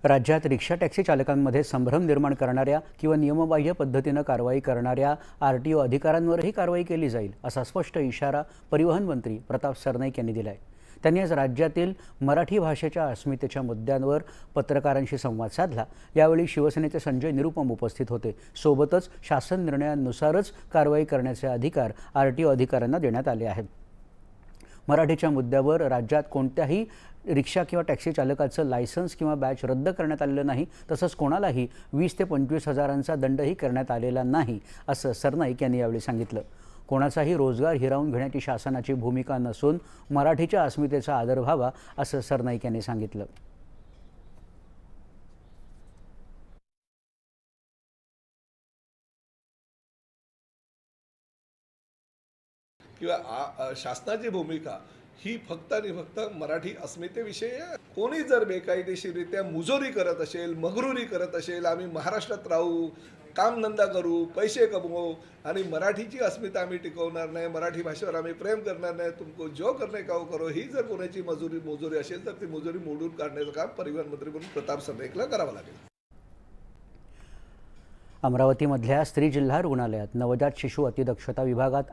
राज्यात rickshaw taxi चालकांमध्ये संभ्रम निर्माण करणाऱ्या किंवा नियमबाह्य पद्धतीनं कारवाई करणाऱ्या आरटीओ अधिकाऱ्यांवरही कारवाई केली जाईल असा स्पष्ट इशारा परिवहन मंत्री प्रताप सरनाईक यांनी दिला आहे। त्यांनी आज राज्यातील मराठी भाषेच्या अस्मितेच्या मुद्द्यांवर पत्रकारांशी संवाद साधला। यावेळी शिवसेनेचे संजय निरुपम उपस्थित होते। सोबतच शासन निर्णयानुसारच कारवाई करण्याचे अधिकार आरटीओ अधिकाऱ्यांना देण्यात आले आहेत। मराठीच्या मुद्द्यावर राज्यात कोणत्याही रिक्षा किंवा टॅक्सी चालकाचं लायसन्स किंवा बॅच रद्द करण्यात आलेलं नाही, तसंच कोणालाही 20 ते 25 हजारांचा दंडही करण्यात आलेला नाही असं सरनाईक यांनी यावेळी सांगितलं। कोणाचाही रोजगार हिरावून घेण्याची शासनाची भूमिका नसून मराठीच्या अस्मितेचा आदर व्हावा असं सरनाईक यांनी सांगितलं। किंवा शासनाची भूमिका ही फक्त आणि फक्त मराठी अस्मितेविषयी आहे। कोणी जर बेकायदेशीररित्या मुजोरी करत असेल, मगरुरी करत असेल, आम्ही महाराष्ट्रात राहू, कामधंदा करू, पैसे कमवू आणि मराठीची अस्मिता आम्ही टिकवणार नाही, मराठी भाषेवर आम्ही प्रेम करणार नाही, तुमको जो करणे का करो, ही जर कोणाची मुजोरी असेल तर ती मुजोरी मोडून काढण्याचं काम परिवहन मंत्री म्हणून प्रताप सरनाईकला करावं लागेल। अमरावतीमधल्या स्त्री जिल्हा रुग्णालयात नवजात शिशु अतिदक्षता विभागात